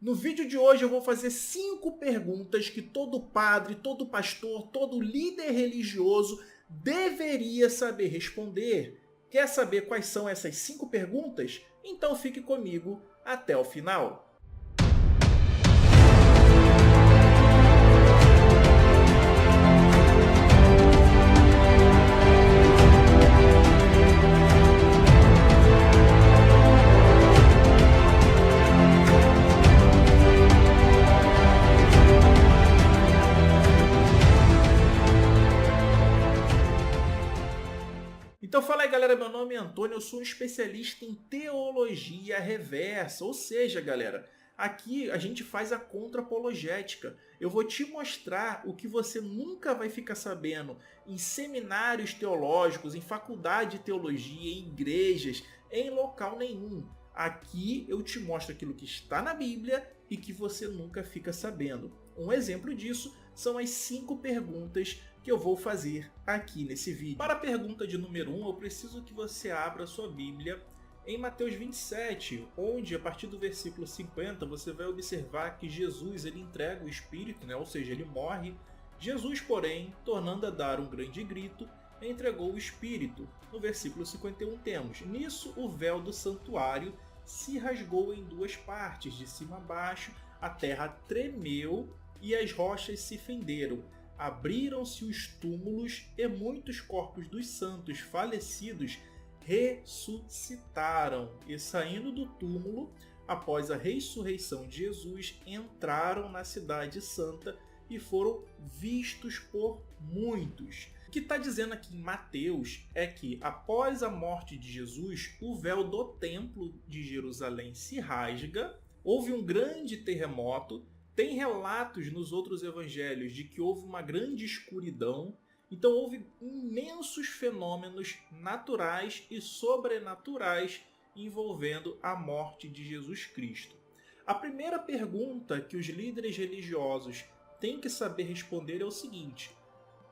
No vídeo de hoje eu vou fazer 5 perguntas que todo padre, todo pastor, todo líder religioso deveria saber responder. Quer saber quais são essas 5 perguntas? Então fique comigo até o final. Então fala aí galera, meu nome é Antônio, eu sou um especialista em teologia reversa, ou seja galera, aqui a gente faz a contra-apologética. Eu vou te mostrar o que você nunca vai ficar sabendo em seminários teológicos, em faculdade de teologia, em igrejas, em local nenhum. Aqui eu te mostro aquilo que está na Bíblia e que você nunca fica sabendo. Um exemplo disso são as 5 perguntas que eu vou fazer aqui nesse vídeo. Para a pergunta de número 1, eu preciso que você abra sua Bíblia em Mateus 27, onde a partir do versículo 50 você vai observar que Jesus ele entrega o Espírito, ou seja, ele morre. Jesus, porém, tornando a dar um grande grito, entregou o Espírito. No versículo 51 temos: nisso o véu do santuário se rasgou em 2 partes, de cima a baixo, a terra tremeu e as rochas se fenderam. Abriram-se os túmulos e muitos corpos dos santos falecidos ressuscitaram. E saindo do túmulo, após a ressurreição de Jesus, entraram na cidade santa e foram vistos por muitos. O que está dizendo aqui em Mateus é que após a morte de Jesus, o véu do templo de Jerusalém se rasga, houve um grande terremoto. Tem relatos nos outros evangelhos de que houve uma grande escuridão, então houve imensos fenômenos naturais e sobrenaturais envolvendo a morte de Jesus Cristo. A primeira pergunta que os líderes religiosos têm que saber responder é o seguinte: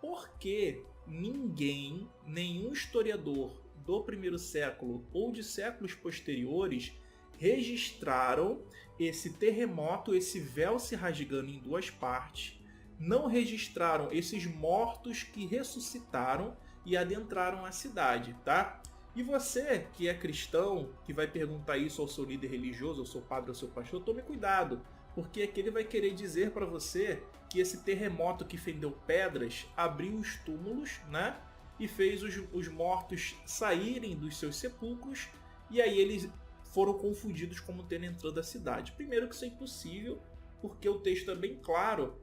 por que ninguém, nenhum historiador do primeiro século ou de séculos posteriores registraram esse terremoto, esse véu se rasgando em 2 partes, não registraram esses mortos que ressuscitaram e adentraram a cidade, tá? E você que é cristão, que vai perguntar isso ao seu líder religioso, ao seu padre, ao seu pastor, tome cuidado, porque aqui ele vai querer dizer para você que esse terremoto que fendeu pedras abriu os túmulos, e fez os mortos saírem dos seus sepulcros, e aí eles foram confundidos como tendo entrado a cidade. Primeiro que isso é impossível, porque o texto é bem claro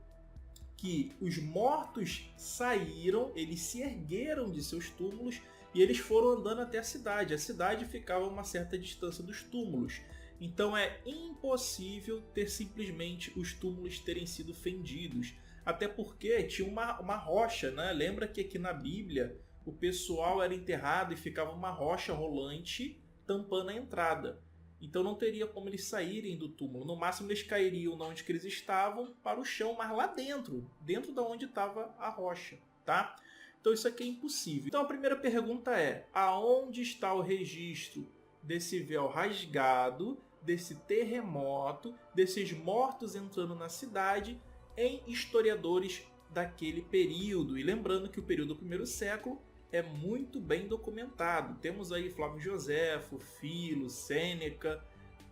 que os mortos saíram, eles se ergueram de seus túmulos e eles foram andando até a cidade. A cidade ficava a uma certa distância dos túmulos. Então é impossível ter simplesmente os túmulos terem sido fendidos. Até porque tinha uma rocha, Lembra que aqui na Bíblia o pessoal era enterrado e ficava uma rocha rolante tampando a entrada. Então não teria como eles saírem do túmulo. No máximo eles cairiam de onde eles estavam para o chão, mas lá dentro de onde estava a rocha, tá? Então isso aqui é impossível. Então a primeira pergunta é: aonde está o registro desse véu rasgado, desse terremoto, desses mortos entrando na cidade em historiadores daquele período? E lembrando que o período do primeiro século é muito bem documentado. Temos aí Flávio Joséfo, Filo, Sêneca.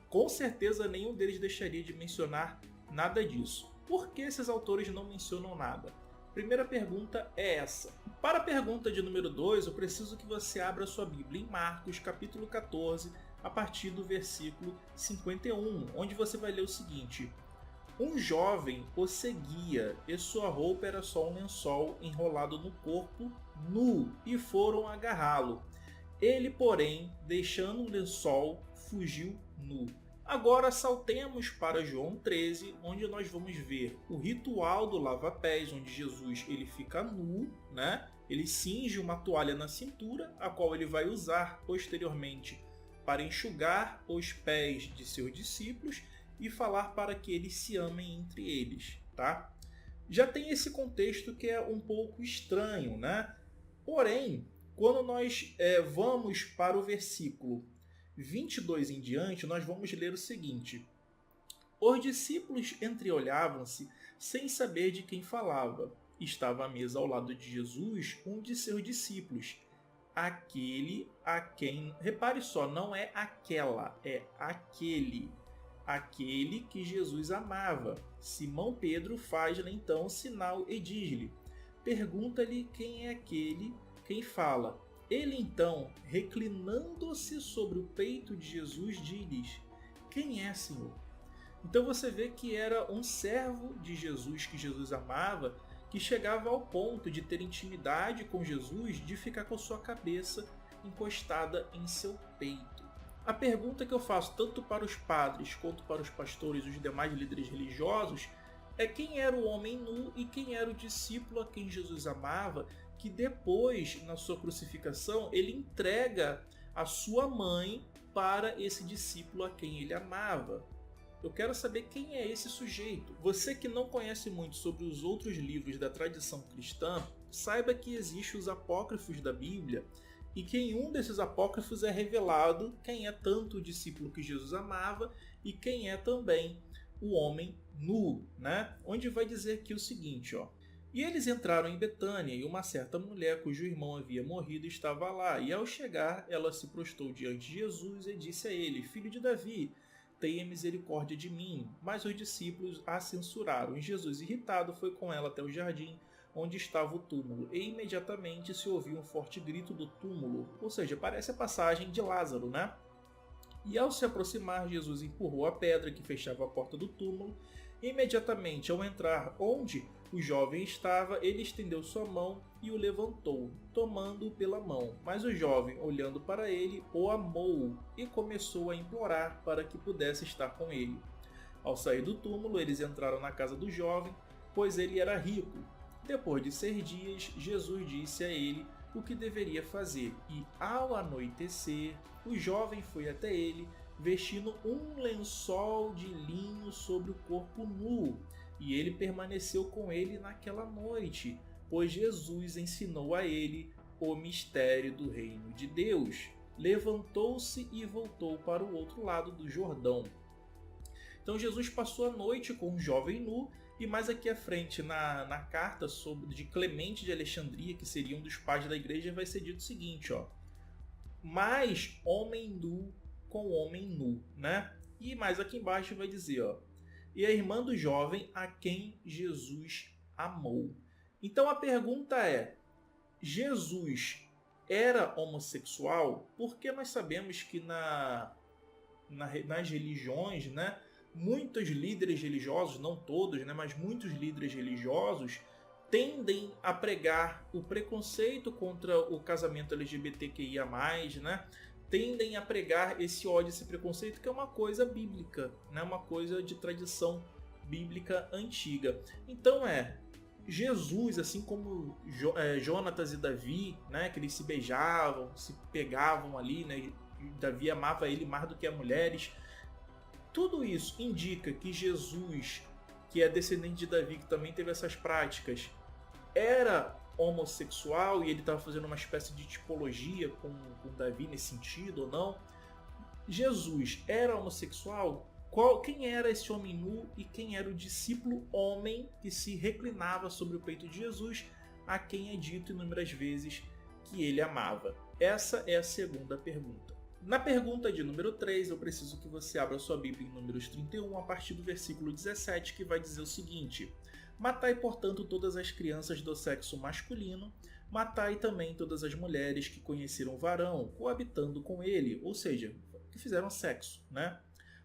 Com certeza nenhum deles deixaria de mencionar nada disso. Por que esses autores não mencionam nada? Primeira pergunta é essa. Para a pergunta de número 2, eu preciso que você abra sua Bíblia em Marcos, capítulo 14, a partir do versículo 51, onde você vai ler o seguinte: um jovem o seguia, e sua roupa era só um lençol enrolado no corpo, nu, e foram agarrá-lo. Ele, porém, deixando o lençol, fugiu nu. Agora saltemos para João 13, onde nós vamos ver o ritual do lava-pés, onde Jesus ele fica nu, Ele cinge uma toalha na cintura, a qual ele vai usar posteriormente para enxugar os pés de seus discípulos e falar para que eles se amem entre eles, tá? Já tem esse contexto que é um pouco estranho, Porém, quando nós vamos para o versículo 22 em diante, nós vamos ler o seguinte: Os discípulos entreolhavam-se sem saber de quem falava. Estava à mesa ao lado de Jesus um de seus discípulos, aquele a quem... Repare só, não é aquela, é aquele. Aquele que Jesus amava. Simão Pedro faz-lhe então um sinal e diz-lhe: pergunta-lhe quem é aquele quem fala. Ele então, reclinando-se sobre o peito de Jesus, diz-lhes: quem é, Senhor? Então você vê que era um servo de Jesus que Jesus amava, que chegava ao ponto de ter intimidade com Jesus, de ficar com sua cabeça encostada em seu peito. A pergunta que eu faço tanto para os padres quanto para os pastores e os demais líderes religiosos é quem era o homem nu e quem era o discípulo a quem Jesus amava, que depois, na sua crucificação, ele entrega a sua mãe para esse discípulo a quem ele amava. Eu quero saber quem é esse sujeito. Você que não conhece muito sobre os outros livros da tradição cristã, saiba que existem os apócrifos da Bíblia e que em um desses apócrifos é revelado quem é tanto o discípulo que Jesus amava e quem é também o homem nu, né? Onde vai dizer aqui o seguinte, ó. E eles entraram em Betânia, e uma certa mulher cujo irmão havia morrido estava lá. E ao chegar, ela se prostrou diante de Jesus e disse a ele: filho de Davi, tenha misericórdia de mim. Mas os discípulos a censuraram. E Jesus, irritado, foi com ela até o jardim, onde estava o túmulo. E imediatamente se ouviu um forte grito do túmulo. Ou seja, parece a passagem de Lázaro, né? E ao se aproximar, Jesus empurrou a pedra que fechava a porta do túmulo. E imediatamente, ao entrar onde o jovem estava, ele estendeu sua mão e o levantou, tomando-o pela mão. Mas o jovem, olhando para ele, o amou e começou a implorar para que pudesse estar com ele. Ao sair do túmulo, eles entraram na casa do jovem, pois ele era rico. Depois de 6 dias, Jesus disse a ele o que deveria fazer, e ao anoitecer, o jovem foi até ele, vestindo um lençol de linho sobre o corpo nu, e ele permaneceu com ele naquela noite, pois Jesus ensinou a ele o mistério do reino de Deus. Levantou-se e voltou para o outro lado do Jordão. Então Jesus passou a noite com um jovem nu, e mais aqui à frente, na carta de Clemente de Alexandria, que seria um dos pais da igreja, vai ser dito o seguinte, ó. Mas homem nu com homem nu, né? E mais aqui embaixo vai dizer, ó. E a irmã do jovem a quem Jesus amou. Então a pergunta é, Jesus era homossexual? Porque nós sabemos que nas religiões, né? Muitos líderes religiosos, não todos, né, mas muitos líderes religiosos tendem a pregar o preconceito contra o casamento LGBTQIA+, né? Tendem a pregar esse ódio, esse preconceito, que é uma coisa bíblica, né? Uma coisa de tradição bíblica antiga. Então Jesus, assim como Jonatas e Davi, né, que eles se beijavam, se pegavam ali, né? E Davi amava ele mais do que as mulheres. Tudo isso indica que Jesus, que é descendente de Davi, que também teve essas práticas, era homossexual e ele estava fazendo uma espécie de tipologia com Davi nesse sentido ou não. Jesus era homossexual? Quem era esse homem nu e quem era o discípulo homem que se reclinava sobre o peito de Jesus, a quem é dito inúmeras vezes que ele amava? Essa é a segunda pergunta. Na pergunta de número 3, eu preciso que você abra sua Bíblia em Números 31, a partir do versículo 17, que vai dizer o seguinte: matai, portanto, todas as crianças do sexo masculino, matai também todas as mulheres que conheceram o varão, coabitando com ele, ou seja, que fizeram sexo, né?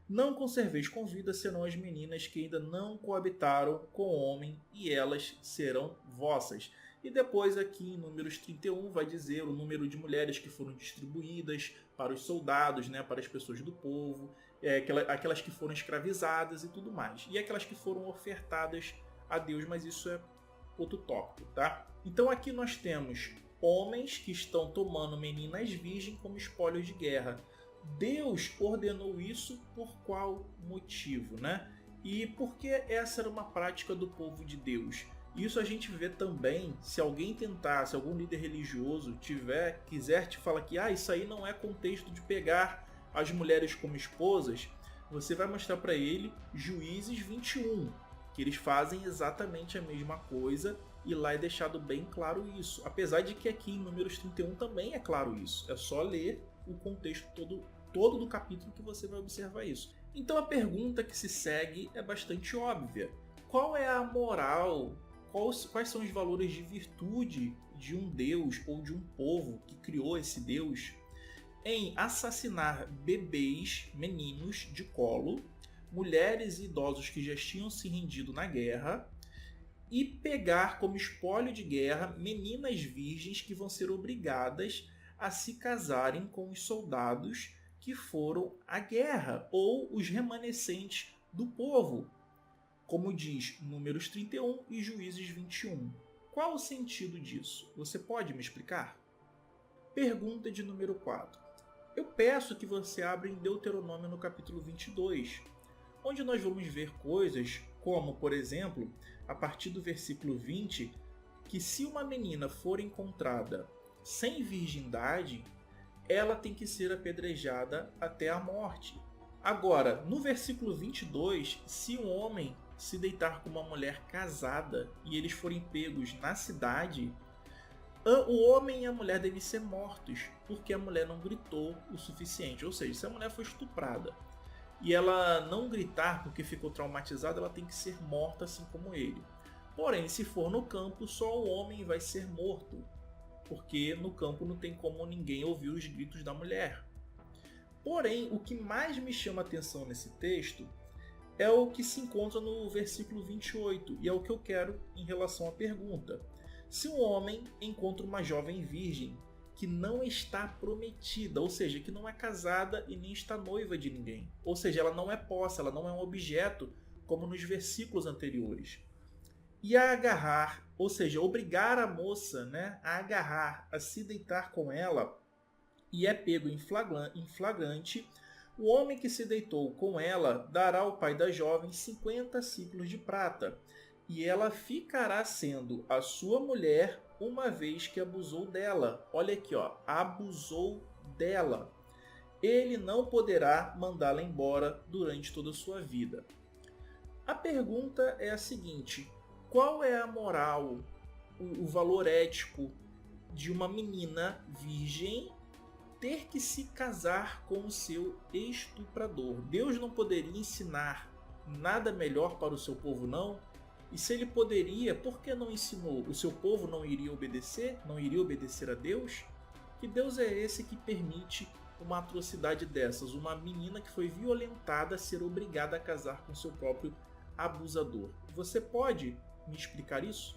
Não conserveis com vida senão as meninas que ainda não coabitaram com o homem, e elas serão vossas. E depois aqui em Números 31 vai dizer o número de mulheres que foram distribuídas para os soldados, né, para as pessoas do povo, aquelas que foram escravizadas e tudo mais. E aquelas que foram ofertadas a Deus, mas isso é outro tópico, tá? Então aqui nós temos homens que estão tomando meninas virgens como espólio de guerra. Deus ordenou isso por qual motivo, né? E por que essa era uma prática do povo de Deus? Isso a gente vê também, se alguém tentar, se algum líder religioso quiser te falar que isso aí não é contexto de pegar as mulheres como esposas, você vai mostrar para ele Juízes 21, que eles fazem exatamente a mesma coisa, e lá é deixado bem claro isso. Apesar de que aqui em Números 31 também é claro isso. É só ler o contexto todo do capítulo que você vai observar isso. Então a pergunta que se segue é bastante óbvia. Qual é a moral? Quais são os valores de virtude de um Deus ou de um povo que criou esse Deus em assassinar bebês, meninos de colo, mulheres e idosos que já tinham se rendido na guerra, e pegar como espólio de guerra meninas virgens que vão ser obrigadas a se casarem com os soldados que foram à guerra, ou os remanescentes do povo, como diz Números 31 e Juízes 21. Qual o sentido disso? Você pode me explicar? Pergunta de número 4. Eu peço que você abra em Deuteronômio no capítulo 22, onde nós vamos ver coisas como, por exemplo, a partir do versículo 20, que se uma menina for encontrada sem virgindade, ela tem que ser apedrejada até a morte. Agora, no versículo 22, se um homem se deitar com uma mulher casada e eles forem pegos na cidade, o homem e a mulher devem ser mortos, porque a mulher não gritou o suficiente. Ou seja, se a mulher foi estuprada e ela não gritar porque ficou traumatizada, ela tem que ser morta assim como ele. Porém, se for no campo, só o homem vai ser morto, porque no campo não tem como ninguém ouvir os gritos da mulher. Porém, o que mais me chama a atenção nesse texto é o que se encontra no versículo 28, e é o que eu quero em relação à pergunta. Se um homem encontra uma jovem virgem que não está prometida, ou seja, que não é casada e nem está noiva de ninguém, ou seja, ela não é posse, ela não é um objeto, como nos versículos anteriores, e a agarrar, ou seja, obrigar a moça, a agarrar, a se deitar com ela, e é pego em flagrante, o homem que se deitou com ela dará ao pai da jovem 50 siclos de prata, e ela ficará sendo a sua mulher uma vez que abusou dela. Olha aqui, abusou dela. Ele não poderá mandá-la embora durante toda a sua vida. A pergunta é a seguinte: qual é a moral, o valor ético de uma menina virgem ter que se casar com o seu estuprador? Deus não poderia ensinar nada melhor para o seu povo, não? E se ele poderia, por que não ensinou? O seu povo não iria obedecer? Não iria obedecer a Deus? Que Deus é esse que permite uma atrocidade dessas? Uma menina que foi violentada ser obrigada a casar com seu próprio abusador. Você pode me explicar isso?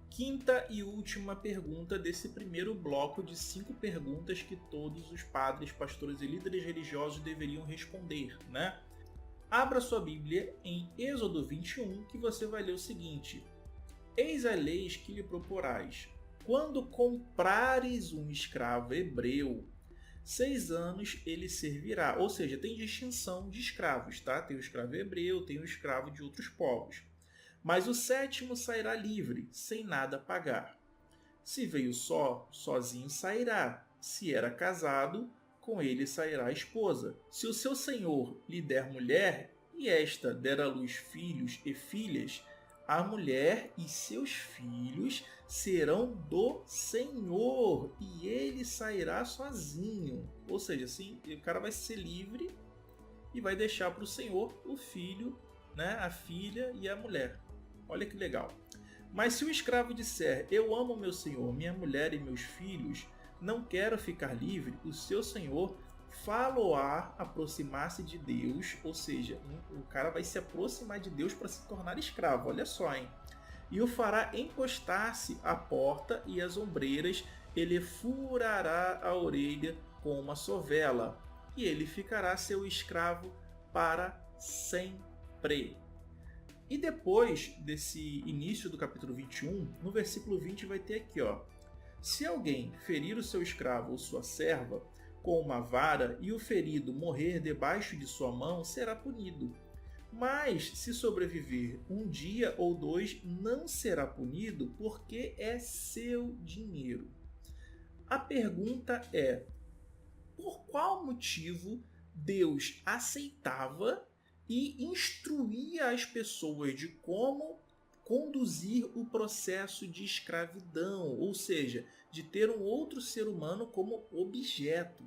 Quinta e última pergunta desse primeiro bloco de 5 perguntas que todos os padres, pastores e líderes religiosos deveriam responder, Abra sua Bíblia em Êxodo 21, que você vai ler o seguinte: Eis a leis que lhe proporais. Quando comprares um escravo hebreu, 6 anos ele servirá. Ou seja, tem distinção de escravos, tá? Tem o escravo hebreu, tem o escravo de outros povos. Mas o 7º sairá livre, sem nada pagar. Se veio sozinho sairá. Se era casado, com ele sairá a esposa. Se o seu senhor lhe der mulher, e esta der à luz filhos e filhas, a mulher e seus filhos serão do Senhor, e ele sairá sozinho. Ou seja, assim, o cara vai ser livre e vai deixar para o Senhor o filho, a filha e a mulher. Olha que legal. Mas se o escravo disser: eu amo meu senhor, minha mulher e meus filhos, não quero ficar livre, o seu senhor fá-lo-á aproximar-se de Deus, ou seja, o cara vai se aproximar de Deus para se tornar escravo, olha só, e o fará encostar-se à porta e às ombreiras, ele furará a orelha com uma sovela, e ele ficará seu escravo para sempre. E depois desse início do capítulo 21, no versículo 20 vai ter aqui, se alguém ferir o seu escravo ou sua serva com uma vara e o ferido morrer debaixo de sua mão, será punido. Mas se sobreviver 1 dia ou 2, não será punido, porque é seu dinheiro. A pergunta é: por qual motivo Deus aceitava e instruía as pessoas de como conduzir o processo de escravidão, ou seja, de ter um outro ser humano como objeto.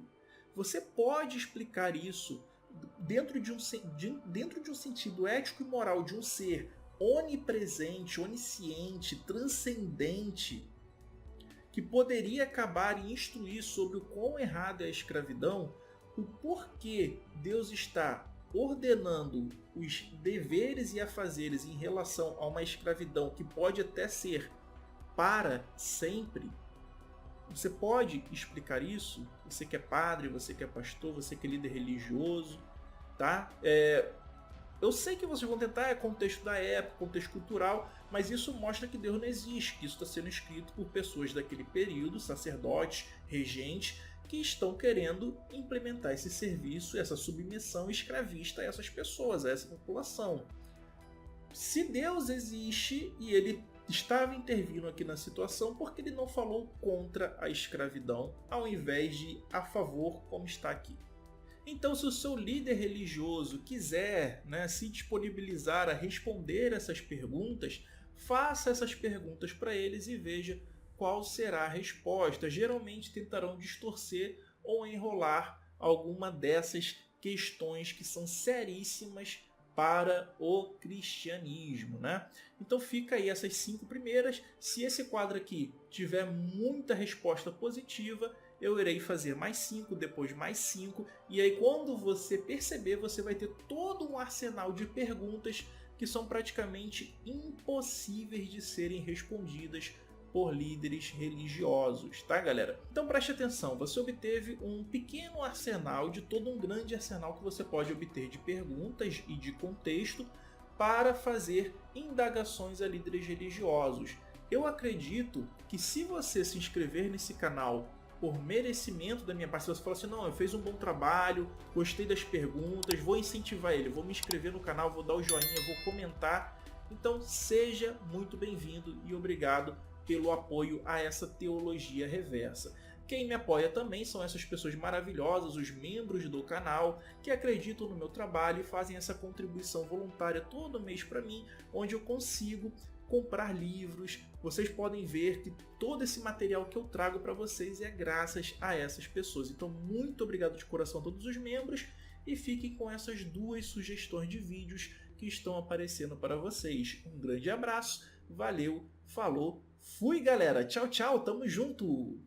Você pode explicar isso dentro de um sentido ético e moral de um ser onipresente, onisciente, transcendente, que poderia acabar e instruir sobre o quão errado é a escravidão, o porquê Deus está ordenando os deveres e afazeres em relação a uma escravidão que pode até ser para sempre. Você pode explicar isso? Você que é padre, você que é pastor, você que é líder religioso, tá? Eu sei que vocês vão tentar, é contexto da época, contexto cultural, mas isso mostra que Deus não existe, que isso está sendo escrito por pessoas daquele período, sacerdotes, regentes, que estão querendo implementar esse serviço, essa submissão escravista a essas pessoas, a essa população. Se Deus existe e ele estava intervindo aqui na situação, porque ele não falou contra a escravidão, ao invés de a favor, como está aqui? Então, se o seu líder religioso quiser, se disponibilizar a responder essas perguntas, faça essas perguntas para eles e veja qual será a resposta. Geralmente tentarão distorcer ou enrolar alguma dessas questões que são seríssimas para o cristianismo, Então fica aí essas 5 primeiras. Se esse quadro aqui tiver muita resposta positiva, eu irei fazer mais 5, depois mais 5, e aí quando você perceber, você vai ter todo um arsenal de perguntas que são praticamente impossíveis de serem respondidas por líderes religiosos, tá, galera? Então preste atenção, você obteve um pequeno arsenal de todo um grande arsenal que você pode obter de perguntas e de contexto para fazer indagações a líderes religiosos. Eu acredito que se você se inscrever nesse canal por merecimento da minha parte, se você falar assim, não, eu fiz um bom trabalho, gostei das perguntas, vou incentivar ele, vou me inscrever no canal, vou dar o joinha, vou comentar, então seja muito bem-vindo e obrigado pelo apoio a essa teologia reversa. Quem me apoia também são essas pessoas maravilhosas, os membros do canal, que acreditam no meu trabalho e fazem essa contribuição voluntária todo mês para mim, onde eu consigo comprar livros. Vocês podem ver que todo esse material que eu trago para vocês é graças a essas pessoas. Então, muito obrigado de coração a todos os membros e fiquem com essas 2 sugestões de vídeos que estão aparecendo para vocês. Um grande abraço, valeu, falou, fui galera, tchau, tchau, tamo junto!